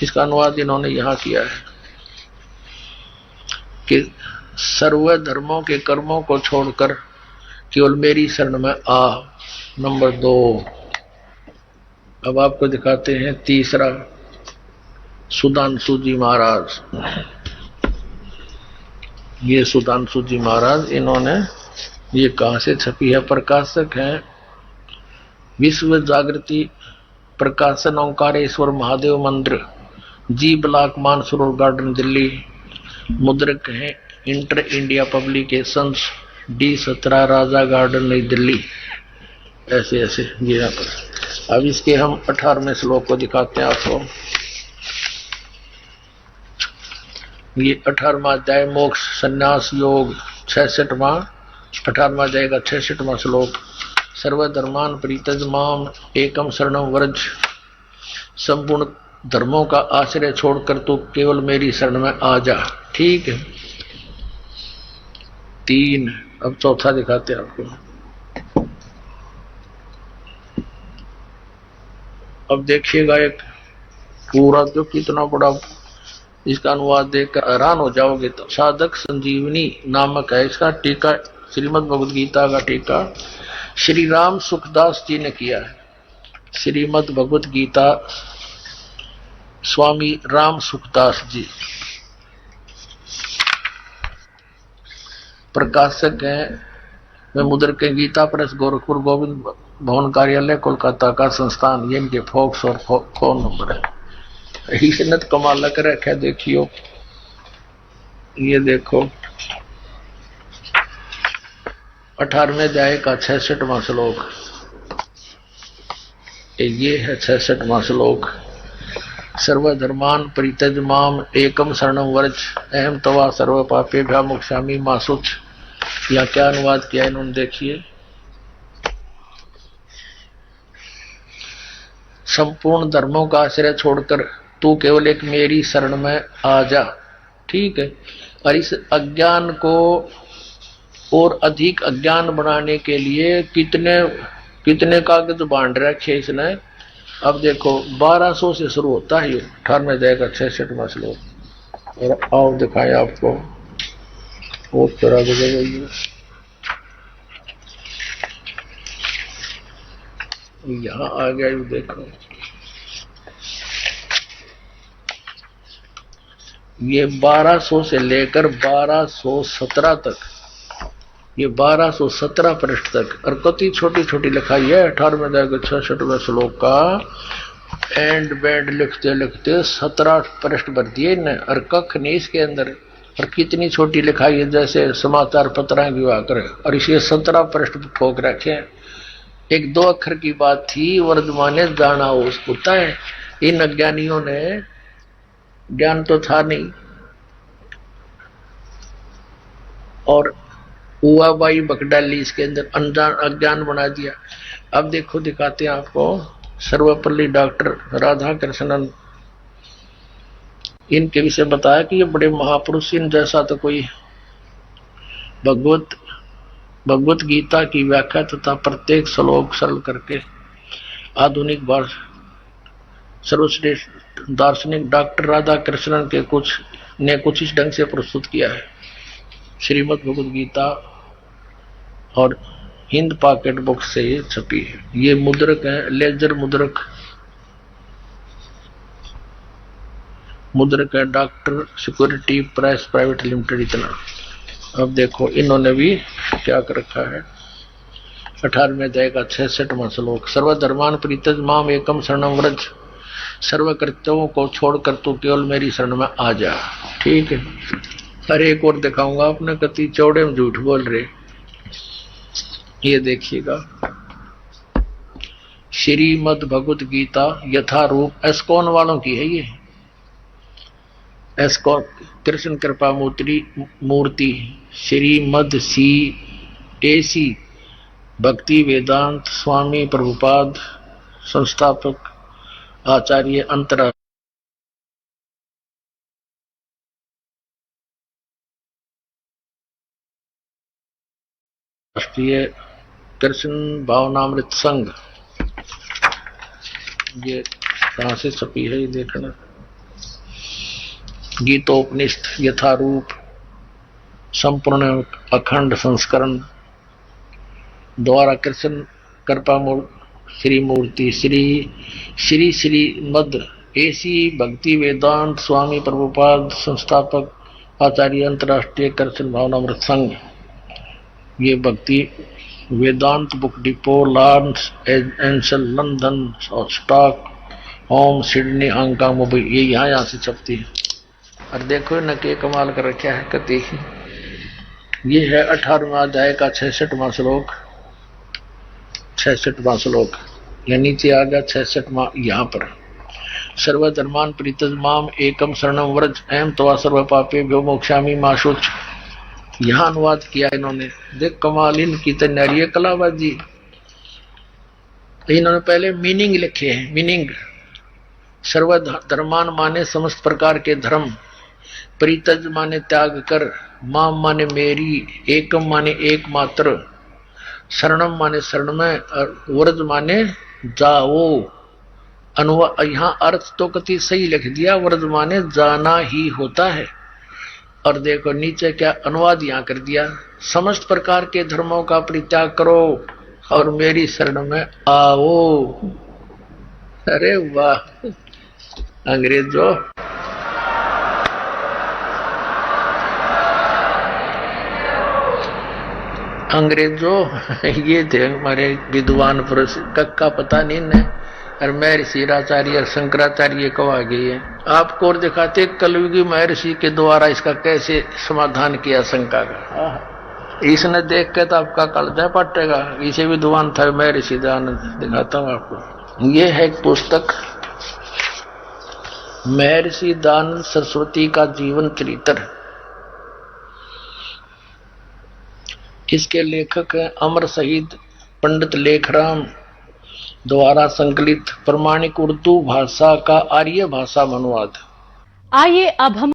इसका अनुवाद इन्होंने यहाँ किया है कि सर्व धर्मों के कर्मों को छोड़कर केवल मेरी शरण में आ। नंबर 2। अब आपको दिखाते हैं तीसरा, सुधांशु जी महाराज। ये सुधांशु जी महाराज, इन्होंने, ये कहां से छपी है, प्रकाशक है विश्व जागृति प्रकाशन, ओंकारेश्वर महादेव मंदिर, जी ब्लॉक, मानसरोवर गार्डन, दिल्ली। मुद्रक है इंटर इंडिया पब्लिकेशंस, D17, राजा गार्डन, नई दिल्ली। ऐसे ऐसे ये यहाँ पर। अब इसके हम 18वें श्लोक को दिखाते हैं आपको। ये 18वां अध्याय मोक्ष संन्यास योग, 66वां 18वां अध्याय का 66वां श्लोक। सर्वधर्मान परित्यज माम एकम शरणम व्रज, संपूर्ण धर्मों का आश्रय छोड़कर तू केवल मेरी शरण में आ जा। ठीक है। 3। अब चौथा दिखाते हैं आपको। अब देखिएगा, एक पूरा जो कितना बड़ा, इसका अनुवाद देखकर हैरान हो जाओगे। तो साधक संजीवनी नामक है इसका टीका, श्रीमद् भगवद गीता का टीका श्री राम सुखदास जी ने किया है। श्रीमद् भगवद गीता स्वामी राम सुखदास जी प्रकाशक हैं। वे मुद्रक के गीता प्रेस, गोरखपुर, गोविंद भवन कार्यालय, कोलकाता का संस्थान। ये इनके फॉक्स और फोन नंबर है। इसने तो कमाल कर रखा है। देखियो, ये देखो 18वें अध्याय का 66वां श्लोक। ये है 66वां श्लोक। सर्वधर्मान परित्यज माम एकम शरणम व्रज, अहम तवा सर्व पापेभ्यः मोक्षामि मा शुच। यहाँ क्या अनुवाद किया इन्होंने, देखिए। संपूर्ण धर्मों का आश्रय छोड़कर तू केवल एक मेरी शरण में आ जा। ठीक है। और इस अज्ञान को और अधिक अज्ञान बनाने के लिए कितने कितने कागज बांध रखे इसने। अब देखो 1200 से शुरू होता है ये 18वें अध्याय का 66वां श्लोक। और आओ दिखाएं आपको और तरह की यहाँ आ गया। ये देखो, ये 1200 से लेकर 1217 तक, ये 1217 पृष्ठ तक। और कति छोटी छोटी लिखाई है 18वें अध्याय के 66वें श्लोक का। एंड बैंड लिखते लिखते 17 पृष्ठ भर दिए न, और कख नहीं इसके अंदर। और कितनी छोटी लिखाई है, जैसे समाचार पत्र की वाकर। और इसे 17 पृष्ठ ठोक रखे। एक 2 अक्षर की बात थी, वर्धमाने जाना होता है। इन अज्ञानियों ने, ज्ञान तो था नहीं, और हुआ बाई बकडाली इसके अंदर, अनजान अज्ञान बना दिया। अब देखो दिखाते हैं आपको। सर्वपल्ली डॉक्टर राधा कृष्णन, इनके विषय बताया कि ये बड़े महापुरुष, इन जैसा तो कोई भगवत गीता की व्याख्या तथा प्रत्येक श्लोक सरल करके आधुनिक सर्वश्रेष्ठ दार्शनिक डॉक्टर राधा कृष्णन के कुछ इस ढंग से प्रस्तुत किया है। श्रीमद् भगवद गीता और हिंद पॉकेट बुक से ये छपी है। ये मुद्रक है, लेजर मुद्रक है, doctor security press private limited, इतना। अब देखो इन्होंने भी क्या कर रखा है। 18वें अध्याय का 66वां श्लोक। सर्वधर्मान परित्यज माम एकम शरणम व्रज, सर्व कर्तव्यों को छोड़कर तू केवल मेरी शरण में आ जा। ठीक है। हर एक और दिखाऊंगा, आपने कति चौड़े में झूठ बोल रहे। ये देखिएगा, श्रीमद् भगवत गीता यथारूप एस्कॉन वालों की है ये। एस्कॉन कृष्ण कृपा मूर्ति श्रीमद् AC भक्ति वेदांत स्वामी प्रभुपाद संस्थापक आचार्य अंतरा राष्ट्रीय कृष्ण भावनामृत संघ। ये कहां से छपी है ये देखना। गीतोपनिषद यथारूप संपूर्ण अखंड संस्करण द्वारा कृष्ण कृपा श्री मूर्ति श्री मद AC भक्ति वेदांत स्वामी प्रभुपाद संस्थापक आचार्य अंतर्राष्ट्रीय कृष्ण भावनामृत संघ। ये Bhaktivedanta book depot Los Angeles London Stockholm Sydney Hong Kong Mumbai ये यहाँ से छपती है। और देखो न के कमाल कर रखा है कति। ये है 18वां अध्याय का 66वां श्लोक। 66वां श्लोक या नीचे आ गया 66वां यहाँ पर। सर्वधर्मान परित्यज्य एकम शरणम व्रज अहम त्वा सर्व पापेभ्यो मोक्षामि मा शुच। यहाँ अनुवाद किया इन्होंने। देख कमाल इनकी तैयारी है कलाबाजी। इन्होंने पहले मीनिंग लिखे हैं। मीनिंग सर्वधर्मान माने समस्त प्रकार के धर्म, परित्यज माने त्याग कर, माम माने मेरी, एकम माने एकमात्र, शरणम माने शरण में, और व्रज माने जाओ। यहाँ अर्थ तो कति सही लिख दिया, व्रज माने जाना ही होता है। और देखो नीचे क्या अनुवाद यहाँ कर दिया, समस्त प्रकार के धर्मों का परित्याग करो और मेरी शरण में आओ। अरे वाह अंग्रेजों। ये थे हमारे विद्वान पुरुष। कक्का पता नहीं ने और महर्षि आचार्य शंकराचार्य को आ गई है। आपको और दिखाते कलयुगी महर्षि के द्वारा इसका कैसे समाधान किया शंका का। इसने देख के तो आपका कलजा पटेगा। इसे विद्वान था महर्षि दयानंद। दिखाता हूँ आपको। ये है एक पुस्तक महर्षि दयानंद सरस्वती का जीवन चरित्र। इसके लेखक हैं अमर शहीद पंडित लेखराम द्वारा संकलित प्रमाणिक उर्दू भाषा का आर्य भाषा अनुवाद। आइए अब हम